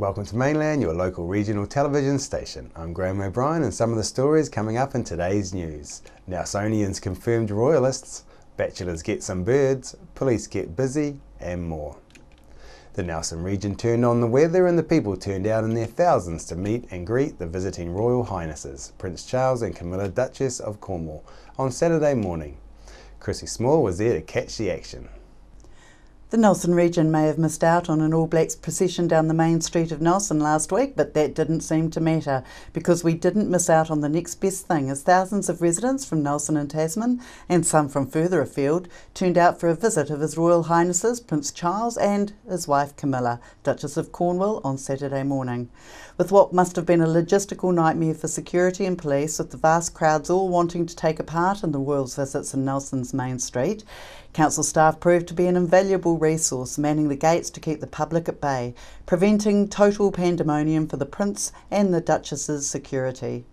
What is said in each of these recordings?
Welcome to Mainland, your local regional television station. I'm Graham O'Brien, and some of the stories coming up in today's news. Nelsonians confirmed royalists, bachelors get some birds, police get busy, and more. The Nelson region turned on the weather and the people turned out in their thousands to meet and greet the visiting Royal Highnesses, Prince Charles and Camilla, Duchess of Cornwall, on Saturday morning. Chrissy Small was there to catch the action. The Nelson region may have missed out on an All Blacks procession down the main street of Nelson last week, but that didn't seem to matter because we didn't miss out on the next best thing, as thousands of residents from Nelson and Tasman, and some from further afield, turned out for a visit of His Royal Highnesses Prince Charles and his wife Camilla, Duchess of Cornwall, on Saturday morning. With what must have been a logistical nightmare for security and police, with the vast crowds all wanting to take a part in the Royals' visits in Nelson's main street, council staff proved to be an invaluable resource, manning the gates to keep the public at bay, preventing total pandemonium for the Prince and the Duchess's security.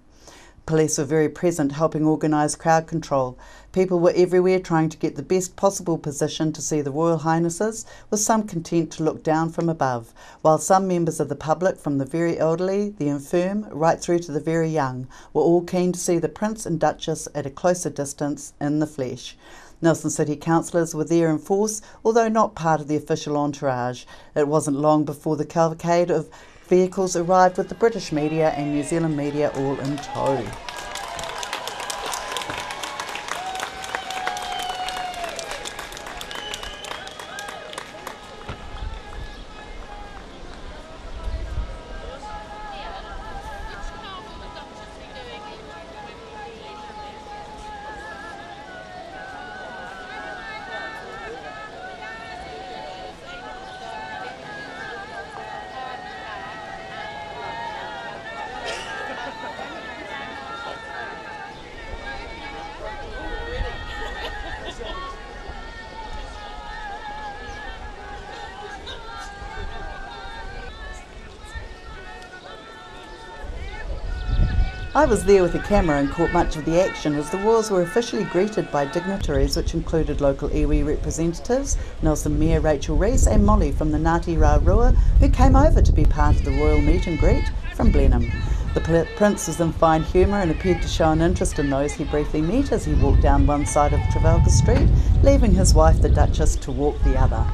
Police were very present, helping organise crowd control. People were everywhere trying to get the best possible position to see the Royal Highnesses, with some content to look down from above, while some members of the public, from the very elderly, the infirm, right through to the very young, were all keen to see the Prince and Duchess at a closer distance in the flesh. Nelson City councillors were there in force, although not part of the official entourage. It wasn't long before the cavalcade of vehicles arrived, with the British media and New Zealand media all in tow. I was there with a camera and caught much of the action as the Royals were officially greeted by dignitaries, which included local iwi representatives, Nelson Mayor Rachel Rees and Molly from the Ngāti Rāroa, who came over to be part of the royal meet and greet from Blenheim. The Prince was in fine humour and appeared to show an interest in those he briefly met as he walked down one side of Trafalgar Street, leaving his wife the Duchess to walk the other.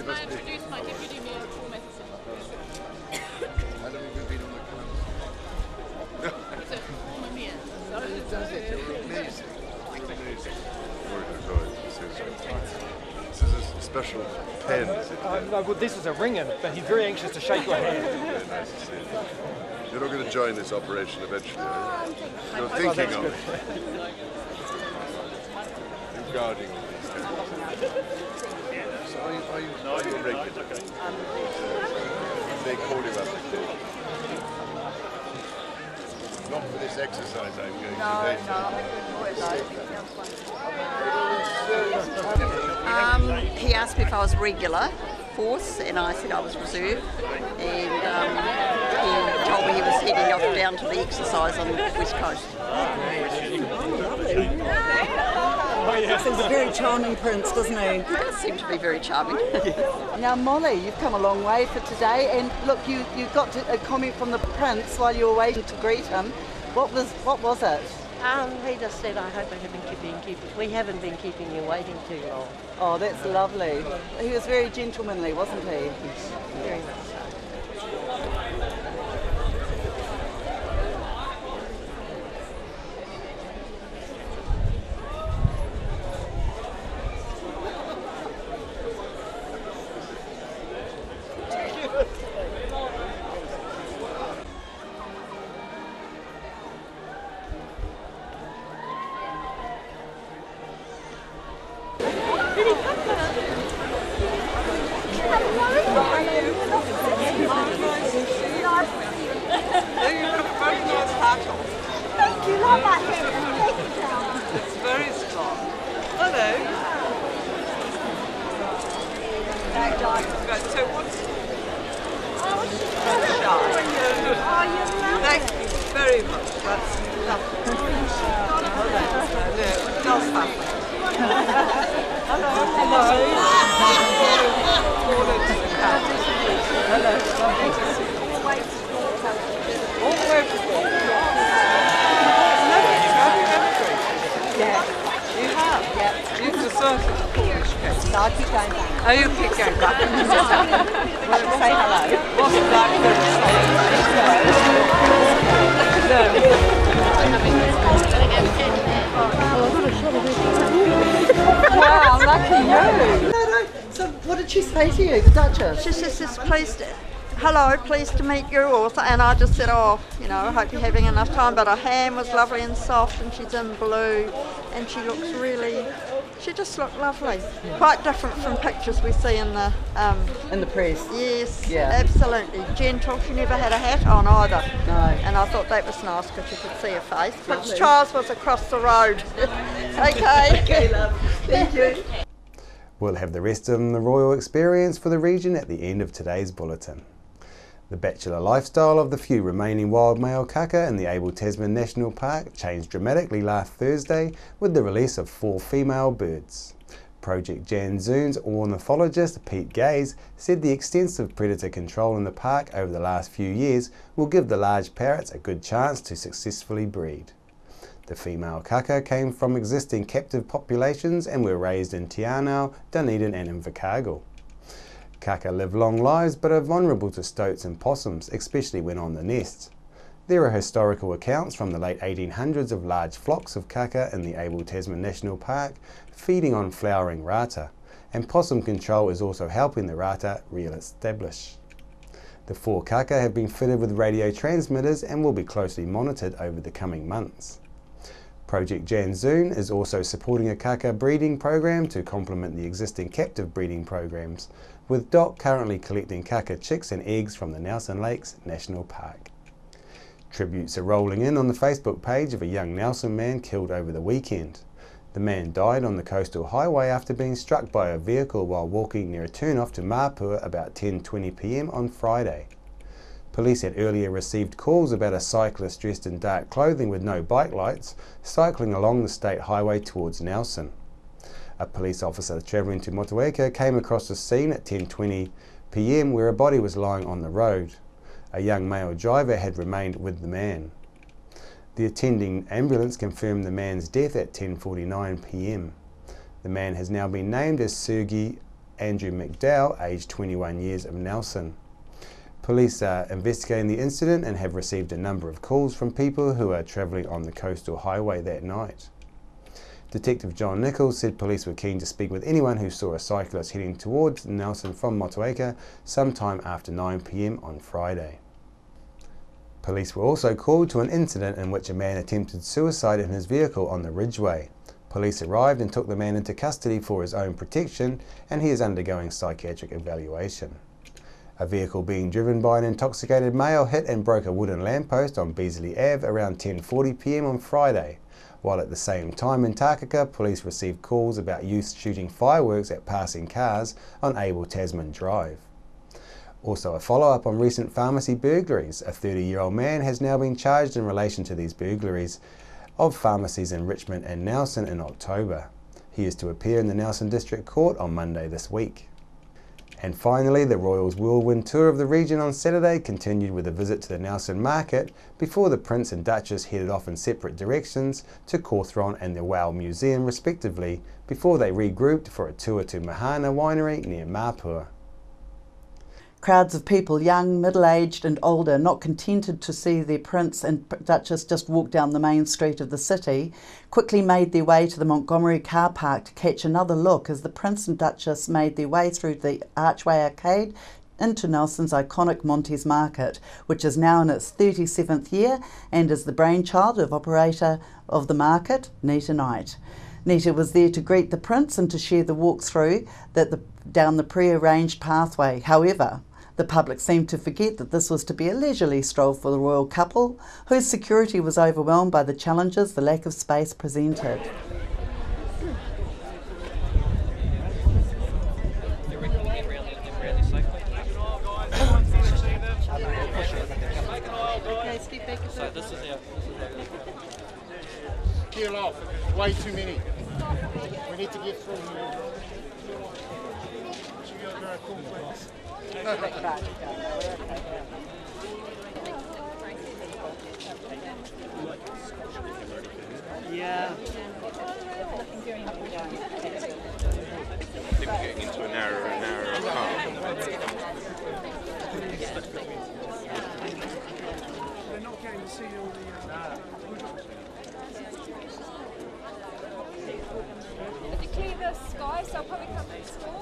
I introduce my deputy mayor, Paul Matheson. How long have you been on the council? He's a former mayor. Amazing. This is a special pen, is it? No, well, this is a ring-in, but he's very anxious to shake your hand. Very nice to see you. You're not going to join this operation eventually, are you? You're Oh, thinking that's of good. it. You're guarding all these things. So are you a regular? They call you up again. Not for this exercise I'm going to do. He asked me if I was regular force, and I said I was reserve. And he told me he was heading off down to the exercise on the west coast. He's a very charming prince, doesn't he? He does seem to be very charming. Now, Molly, you've come a long way for today, and look, you got a comment from the Prince while you were waiting to greet him. What was it? He just said, I hope we haven't been keeping you waiting too long. Oh, that's lovely. He was very gentlemanly, wasn't he? Very much so. So what's... Thank you very much. That's lovely. It does happen. Yeah, you have. Yeah. You've deserted the Cornish case. No, I keep going back. Oh, you keep going back. Say hello. What's that Wow, lucky you. So what did she say to you, the Duchess? She says, pleased to meet you, and I just said, oh, you know, I hope you're having enough time, but her hand was lovely and soft, and she's in blue, and she just looked lovely. Quite different from pictures we see in the press. Yes, Yeah. absolutely. Gentle, she never had a hat on either. No. And I thought that was nice because you could see her face. Prince Charles was across the road. Okay. Okay, love. Thank you. We'll have the rest of the royal experience for the region at the end of today's bulletin. The bachelor lifestyle of the few remaining wild male kaka in the Abel Tasman National Park changed dramatically last Thursday with the release of 4 female birds. Project Jan Zoon's ornithologist Pete Gaze said the extensive predator control in the park over the last few years will give the large parrots a good chance to successfully breed. The female kaka came from existing captive populations and were raised in Te Anau, Dunedin and Invercargill. Kaka live long lives but are vulnerable to stoats and possums, especially when on the nest. There are historical accounts from the late 1800s of large flocks of kaka in the Abel Tasman National Park feeding on flowering rata, and possum control is also helping the rata re-establish. The 4 kaka have been fitted with radio transmitters and will be closely monitored over the coming months. Project Jan Zoon is also supporting a kaka breeding program to complement the existing captive breeding programs, with DOC currently collecting kaka chicks and eggs from the Nelson Lakes National Park. Tributes are rolling in on the Facebook page of a young Nelson man killed over the weekend. The man died on the coastal highway after being struck by a vehicle while walking near a turn-off to Mapua about 10:20 p.m. on Friday. Police had earlier received calls about a cyclist dressed in dark clothing with no bike lights cycling along the state highway towards Nelson. A police officer travelling to Motueka came across the scene at 10:20 p.m. where a body was lying on the road. A young male driver had remained with the man. The attending ambulance confirmed the man's death at 10:49 p.m. The man has now been named as Sergey Andrew McDowell, aged 21 years, of Nelson. Police are investigating the incident and have received a number of calls from people who are travelling on the coastal highway that night. Detective John Nichols said police were keen to speak with anyone who saw a cyclist heading towards Nelson from Motueka sometime after 9 p.m. on Friday. Police were also called to an incident in which a man attempted suicide in his vehicle on the Ridgeway. Police arrived and took the man into custody for his own protection, and he is undergoing psychiatric evaluation. A vehicle being driven by an intoxicated male hit and broke a wooden lamppost on Beasley Ave around 10:40 p.m. on Friday, while at the same time in Takaka, police received calls about youth shooting fireworks at passing cars on Abel Tasman Drive. Also a follow-up on recent pharmacy burglaries. A 30-year-old man has now been charged in relation to these burglaries of pharmacies in Richmond and Nelson in October. He is to appear in the Nelson District Court on Monday this week. And finally, the Royals' whirlwind tour of the region on Saturday continued with a visit to the Nelson Market before the Prince and Duchess headed off in separate directions to Cawthron and the Wow Museum respectively before they regrouped for a tour to Mahana Winery near Mapua. Crowds of people, young, middle-aged and older, not contented to see their Prince and Duchess just walk down the main street of the city, quickly made their way to the Montgomery car park to catch another look as the Prince and Duchess made their way through the Archway Arcade into Nelson's iconic Montes Market, which is now in its 37th year and is the brainchild of operator of the market, Nita Knight. Nita was there to greet the Prince and to share the walk through down the pre-arranged pathway. However, the public seemed to forget that this was to be a leisurely stroll for the royal couple, whose security was overwhelmed by the challenges the lack of space presented. peel off. There's way too many. We need to get through here. Yeah. They're getting into a narrower and narrower path. They're not getting to see all the... If you clear the sky, so I'll probably come to school.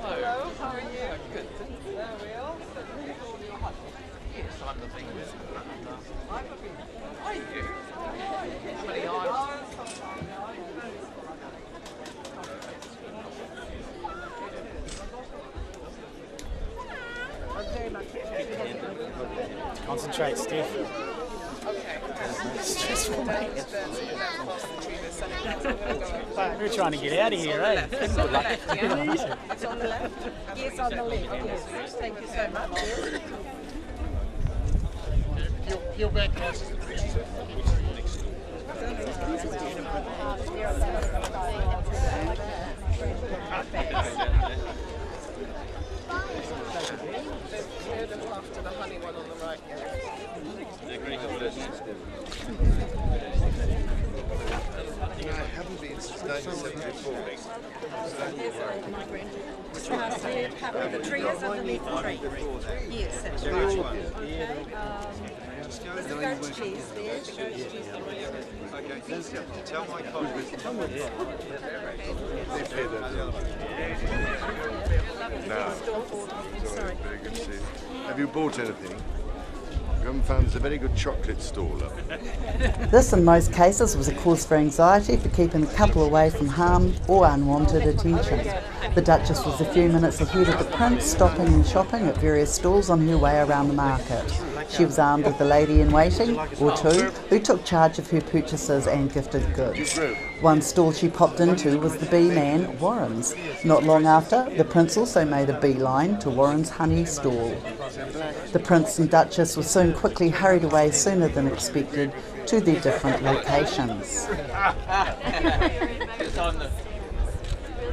Hello, how are you? Good. There we are. Yes, I'm the thing with How are you? How many eyes? Concentrate, Steph. Okay. Stressful, mate. We're trying to get out of here, eh? It's on the left, yeah? It's on the left? Yes, on the left, yes. Thank you so much. Peel back, guys. After the honey one on the right, I haven't been since 1974. The tree is underneath the tree. Yes, that's right. There's a goat cheese there. Tell my colleagues. Sorry. Very good to see you. Have you bought anything? You haven't found there's a very good chocolate stall up. This, in most cases, was a cause for anxiety for keeping the couple away from harm or unwanted attention. The Duchess was a few minutes ahead of the Prince, stopping and shopping at various stalls on her way around the market. She was armed with a lady-in-waiting, or two, who took charge of her purchases and gifted goods. One stall she popped into was the bee man, Warren's. Not long after, the Prince also made a beeline to Warren's honey stall. The Prince and Duchess were soon quickly hurried away sooner than expected to their different locations. Really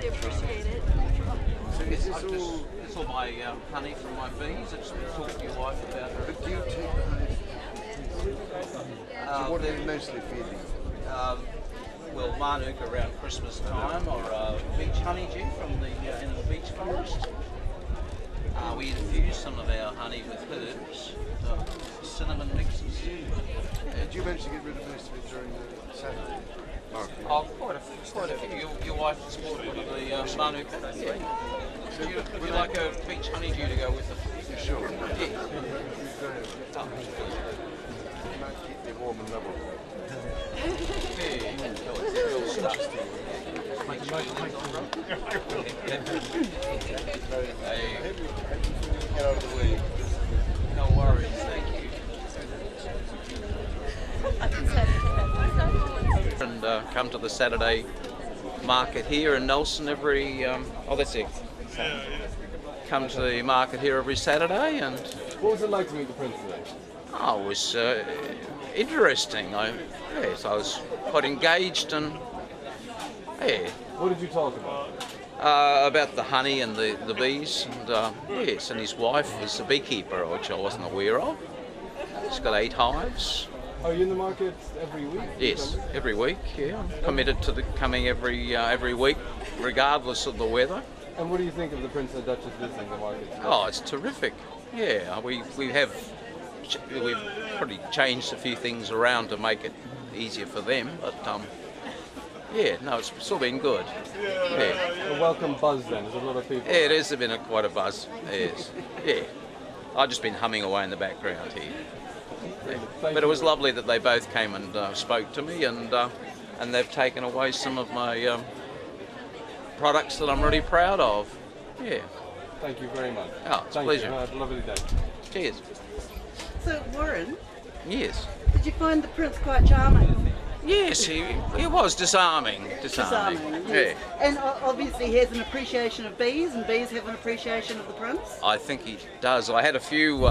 appreciate it. It's all my honey from my bees. I just talked to your wife about her. But do you take the honey? So what are you mostly feeding? Well, Marnook around Christmas time, or beach honeydew from the Inland Beach Forest. We infuse some of our honey with herbs, cinnamon mixes. Did you manage to get rid of most of it during the Saturday market? Oh, quite a few. Your wife has bought one of the Marnook. Yeah. So would you like a beach honeydew to go with it? Sure. Yeah. Oh. You might keep me warm and level. Yeah, real stuff. Get out of the way. No worries, thank you. And come to the Saturday market here in Nelson every. That's it. Come to the market here every Saturday, and. What was it like to meet the Prince today? Oh, it was interesting. I was quite engaged, and yeah. What did you talk about? About the honey and the bees, and yes, and his wife was a beekeeper, which I wasn't aware of. She's got 8 hives. Are you in the market every week? Yes, every week. Yeah, I'm committed to coming every week, regardless of the weather. And what do you think of the Prince and Duchess visiting the market today? Oh, it's terrific. Yeah, we've probably changed a few things around to make it easier for them, but yeah, no, it's still been good. Yeah. A welcome buzz then, there's a lot of people. Yeah, it has been quite a buzz, yes. Yeah. I've just been humming away in the background here. Yeah. But it was lovely that they both came and spoke to me, and they've taken away some of my products that I'm really proud of. Yeah. Thank you very much. Oh, it's a Thank pleasure. You. Have a lovely day. Cheers. So, Warren, Yes. Did you find the Prince quite charming? Yes, he was disarming. Disarming, Yeah. yes. And obviously he has an appreciation of bees, and bees have an appreciation of the Prince. I think he does. I had a few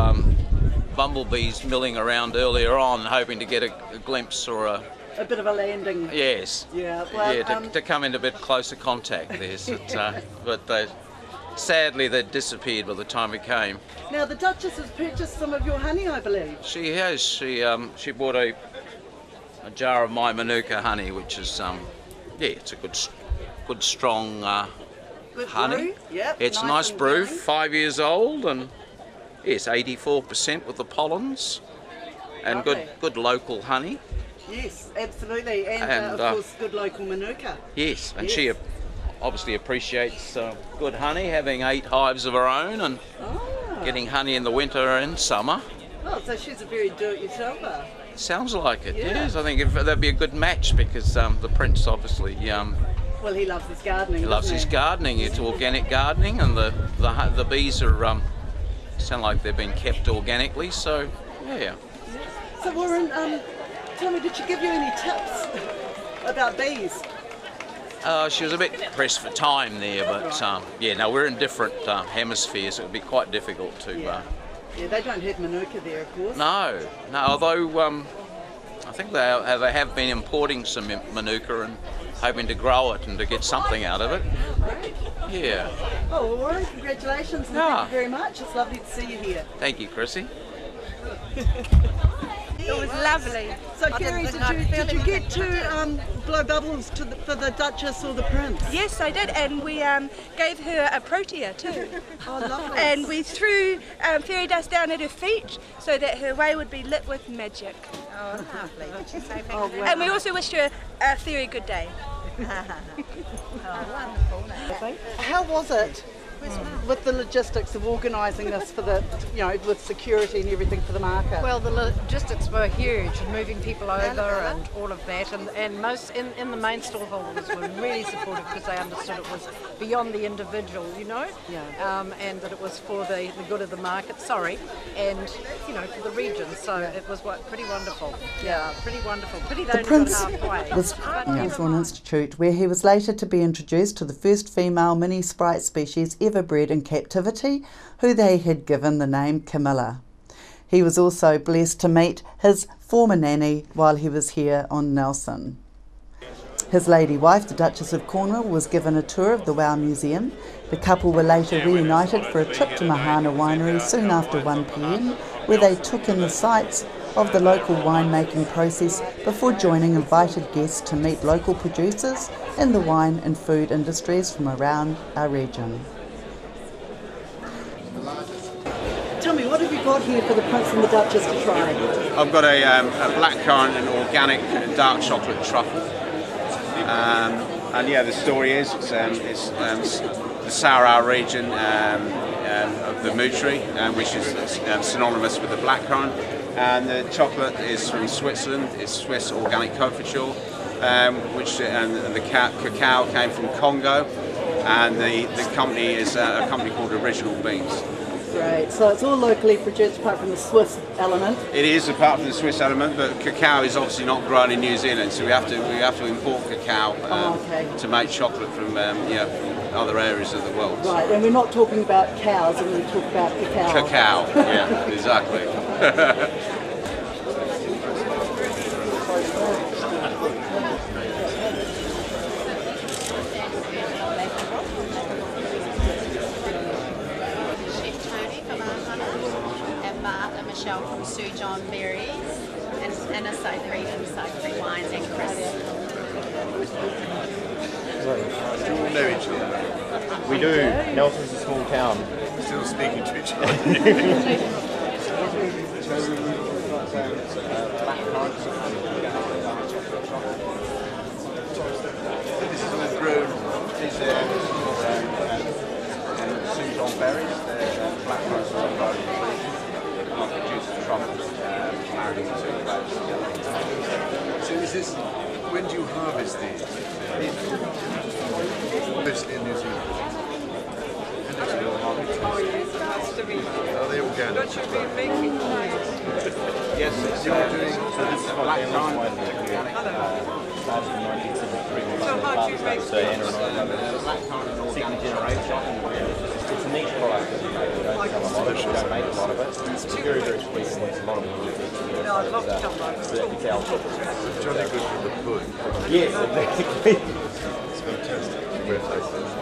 bumblebees milling around earlier on, hoping to get a glimpse or a bit of a landing. Yes. Yeah. Well, yeah, to come into a bit closer contact there. But sadly, they disappeared by the time we came. Now the Duchess has purchased some of your honey, I believe. She has. She bought a jar of my Manuka honey, which is it's a good strong Good honey. brew. Yep. It's nice and brew, young. 5 years old, and yes, 84% with the pollens, and Lovely. good local honey. Yes, absolutely, and of course good local Manuka. Yes, and Yes. she obviously appreciates good honey, having 8 hives of her own, and getting honey in the winter and summer. Oh, so she's a very do-it-yourselfer. Sounds like it. Yeah. Yes, I think that'd be a good match because the Prince obviously Well, he loves his gardening. he loves doesn't his he? gardening. It's organic gardening, and the bees are sound like they've been kept organically. So yeah. So Warren, tell me, did she give you any tips about bees? She was a bit pressed for time there, but we're in different hemispheres. So it would be quite difficult to. Yeah, they don't have Manuka there, of course. No. Although I think they have been importing some Manuka and hoping to grow it and to get something out of it. Great. Yeah. Oh, well, Warren, congratulations and thank you very much. It's lovely to see you here. Thank you, Chrissy. It was lovely. So, Kerry, did you get to blow bubbles for the Duchess or the Prince? Yes, I did, and we gave her a protea too. Oh, lovely. And we threw fairy dust down at her feet so that her way would be lit with magic. Oh, lovely. Oh, wow. And we also wished her a very good day. How was it with the logistics of organising this for the, with security and everything for the market? Well, the logistics were huge, and moving people over and all of that, and most in the main stallholders were really supportive because they understood it was beyond the individual, and that it was for the good of the market. And for the region. So it was pretty wonderful. Yeah, pretty wonderful. Pity they The only Prince got halfway. was an institute where he was later to be introduced to the first female mini sprite species ever bred in captivity, who they had given the name Camilla. He was also blessed to meet his former nanny while he was here on Nelson. His lady wife, the Duchess of Cornwall, was given a tour of the Wow Museum. The couple were later reunited for a trip to Mahana Winery soon after 1 p.m, where they took in the sights of the local winemaking process before joining invited guests to meet local producers in the wine and food industries from around our region. Tell me, what have you got here for the Prince and the Duchess to try? I've got a blackcurrant and organic dark chocolate truffle. And yeah, the story is it's the Sour region of the Moutry, which is synonymous with the blackcurrant. And the chocolate is from Switzerland. It's Swiss organic confiture, and the cacao came from Congo. And the company is a company called Original Beans. Great, so it's all locally produced apart from the Swiss element. It is apart from the Swiss element, but cacao is obviously not grown in New Zealand, so we have to import cacao to make chocolate from other areas of the world. Right, and we're not talking about cows, and we talk about cacao. Cacao, yeah, exactly. Michelle from Sir John Berries, and a Sophie from Sophie Wines, and Chris. Do you all know each other? We do. Nelson's a small town. Still speaking to each other. This is all grown. These Sir John berries. They're black rice and garden trees. Produces truffles, married into close together. So is this, when do you harvest these? Mostly in New Zealand. And it's all harvested. Oh yes, it has to be. Are they organic? But you've been making nice. Yes, it's You're doing So this is my family's winery. Started in 1973 when my father started. So Anna and I have a second generation. It's a niche product that we make. We don't sell a lot of it. We don't make a lot of it. It's very, very sweet and it's a lot of wood. No, I'd love to come back. It's our Johnny Good from the Hood. Yes, exactly. It's fantastic. Congratulations.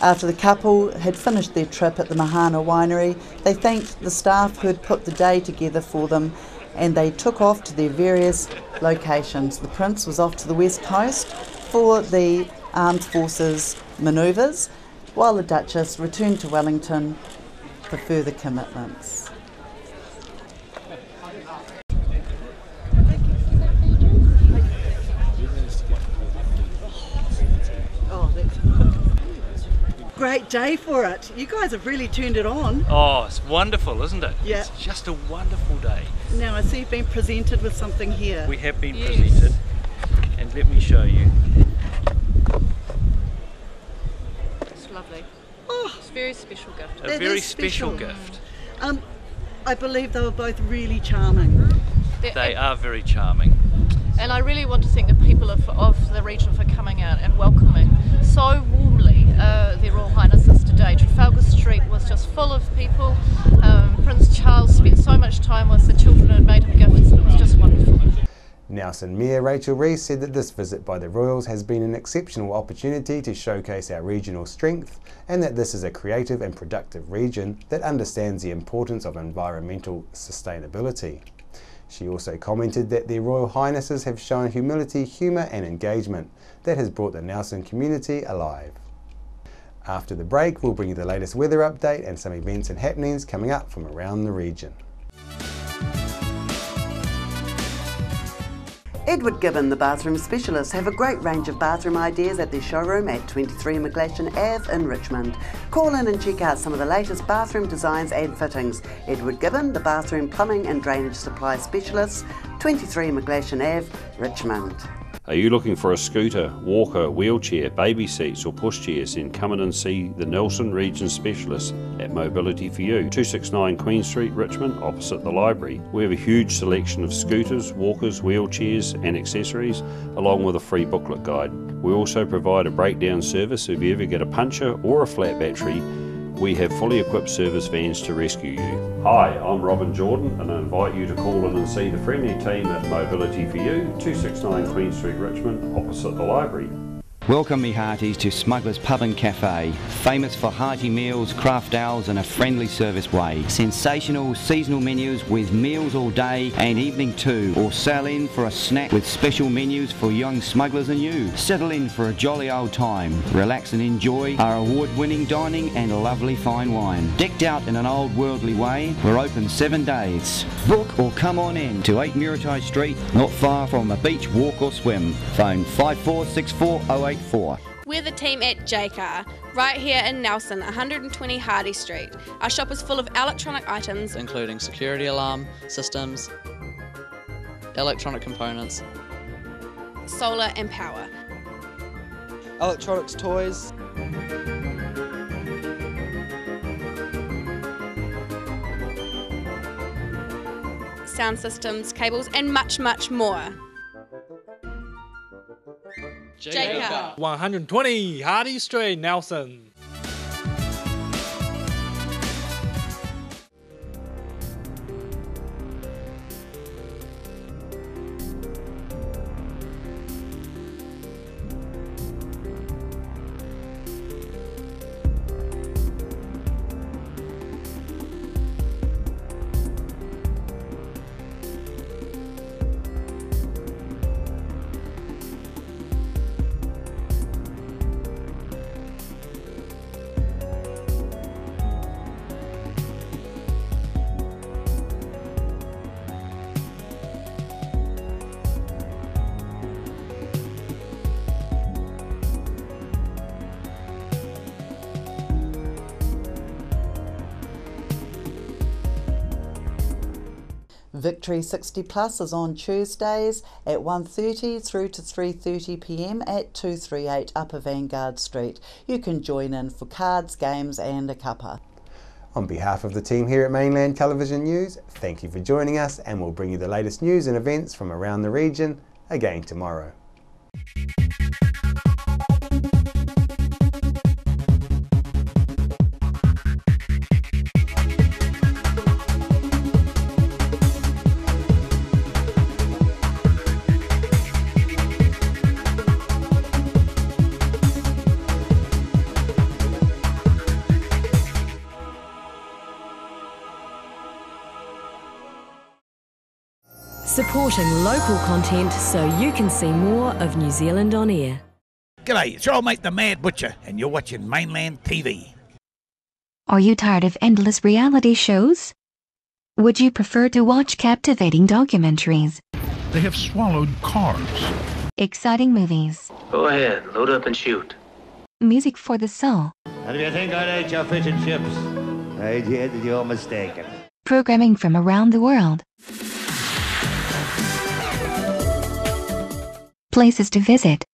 After the couple had finished their trip at the Mahana winery, they thanked the staff who had put the day together for them, and they took off to their various locations. The Prince was off to the west coast for the Armed Forces manoeuvres, while the Duchess returned to Wellington for further commitments. Great day for it. You guys have really turned it on. Oh, it's wonderful, isn't it? Yeah. It's just a wonderful day. Now I see you've been presented with something here. We have been presented, and let me show you. It's lovely. Oh, it's a very special gift. A very special gift. I believe they were both really charming. They are very charming. And I really want to thank the people of the region for coming out and welcoming so warmly their Royal Highnesses today. Trafalgar Street was just full of people. Prince Charles spent so much time with the children and made him gifts, and it was just wonderful. Nelson Mayor Rachel Rees said that this visit by the Royals has been an exceptional opportunity to showcase our regional strength, and that this is a creative and productive region that understands the importance of environmental sustainability. She also commented that their Royal Highnesses have shown humility, humour and engagement that has brought the Nelson community alive. After the break, we'll bring you the latest weather update and some events and happenings coming up from around the region. Edward Gibbon, the bathroom specialist, have a great range of bathroom ideas at their showroom at 23 McGlashan Ave in Richmond. Call in and check out some of the latest bathroom designs and fittings. Edward Gibbon, the bathroom plumbing and drainage supply specialist, 23 McGlashan Ave, Richmond. Are you looking for a scooter, walker, wheelchair, baby seats or pushchairs? Then come in and see the Nelson Region Specialist at Mobility for You, 269 Queen Street, Richmond, opposite the library. We have a huge selection of scooters, walkers, wheelchairs and accessories, along with a free booklet guide. We also provide a breakdown service if you ever get a puncture or a flat battery. We have fully equipped service vans to rescue you. Hi, I'm Robin Jordan and I invite you to call in and see the friendly team at Mobility for You, 269 Queen Street, Richmond, opposite the library. Welcome me hearties to Smuggler's Pub and Cafe, famous for hearty meals, craft ales and a friendly service way. Sensational seasonal menus with meals all day and evening too, or sail in for a snack with special menus for young smugglers and you. Settle in for a jolly old time, relax and enjoy our award-winning dining and lovely fine wine. Decked out in an old worldly way, we're open 7 days. Book or come on in to 8 Muritai Street, not far from a beach, walk or swim. Phone 546408. We're the team at JCar, right here in Nelson, 120 Hardy Street. Our shop is full of electronic items, including security alarm systems, electronic components, solar and power, electronics toys, sound systems, cables and much, much more. JCar. 120 Hardy Street, Nelson. Victory 60 Plus is on Tuesdays at 1:30 through to 3:30 p.m. at 238 Upper Vanguard Street. You can join in for cards, games and a cuppa. On behalf of the team here at Mainland Television News, thank you for joining us, and we'll bring you the latest news and events from around the region again tomorrow. Supporting local content so you can see more of New Zealand on air. G'day, it's your old mate the Mad Butcher, and you're watching Mainland TV. Are you tired of endless reality shows? Would you prefer to watch captivating documentaries, They have swallowed cars. exciting movies, Go ahead, load up and shoot. music for the soul, And if you think I'd eat your fish and chips, I did, you're mistaken. programming from around the world? Places to visit.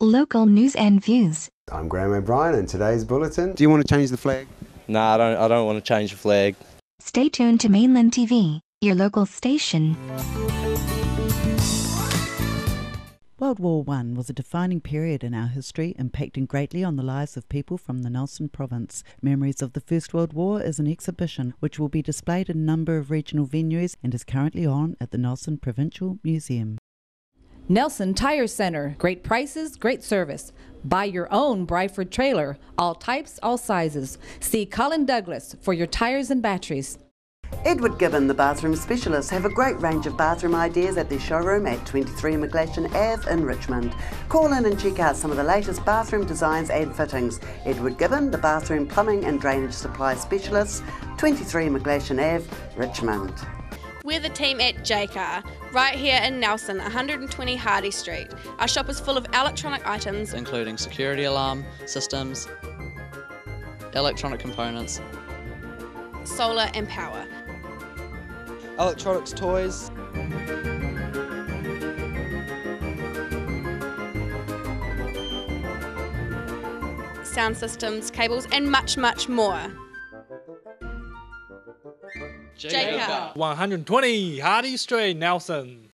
Local news and views. I'm Graham O'Brien, and today's bulletin. Do you want to change the flag? No, I don't want to change the flag. Stay tuned to Mainland TV, your local station. World War I was a defining period in our history, impacting greatly on the lives of people from the Nelson province. Memories of the First World War is an exhibition which will be displayed in a number of regional venues and is currently on at the Nelson Provincial Museum. Nelson Tire Center. Great prices, great service. Buy your own Bryford trailer. All types, all sizes. See Colin Douglas for your tires and batteries. Edward Gibbon, the bathroom specialist, have a great range of bathroom ideas at their showroom at 23 McGlashan Ave in Richmond. Call in and check out some of the latest bathroom designs and fittings. Edward Gibbon, the bathroom plumbing and drainage supply specialist, 23 McGlashan Ave, Richmond. We're the team at JCar, right here in Nelson, 120 Hardy Street. Our shop is full of electronic items, including security alarm systems, electronic components, solar and power. electronics, toys, sound systems, cables and much, much more. JCar. 120 Hardy Street, Nelson.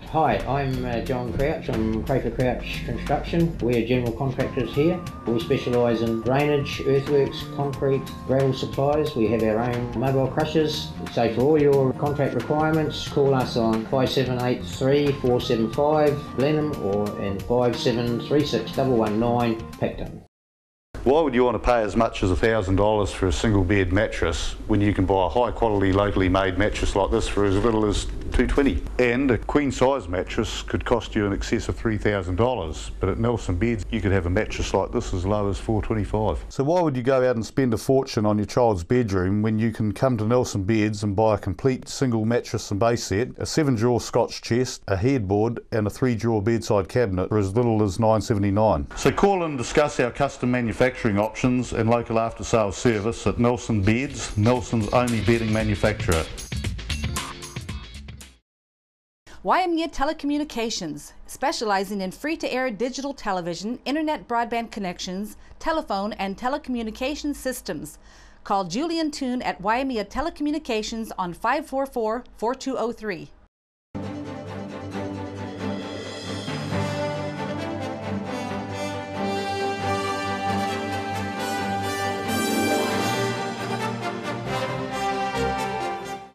Hi, I'm John Crouch. I'm Crater Crouch Construction. We're general contractors here. We specialise in drainage, earthworks, concrete, gravel supplies. We have our own mobile crushers. So for all your contract requirements, call us on 5783 475 Blenheim or in 5736 119 Picton. Why would you want to pay as much as $1,000 for a single bed mattress when you can buy a high quality locally made mattress like this for as little as $220? And a queen size mattress could cost you in excess of $3,000, but at Nelson Beds you could have a mattress like this as low as $425. So why would you go out and spend a fortune on your child's bedroom when you can come to Nelson Beds and buy a complete single mattress and base set, a 7-drawer Scotch chest, a headboard and a 3-drawer bedside cabinet for as little as $979? So call and discuss our custom manufacturing options and local after sales service at Nelson Beds, Nelson's only bedding manufacturer. Waimea Telecommunications, specializing in free-to-air digital television, internet broadband connections, telephone and telecommunications systems. Call Julian Toon at Waimea Telecommunications on 544-4203.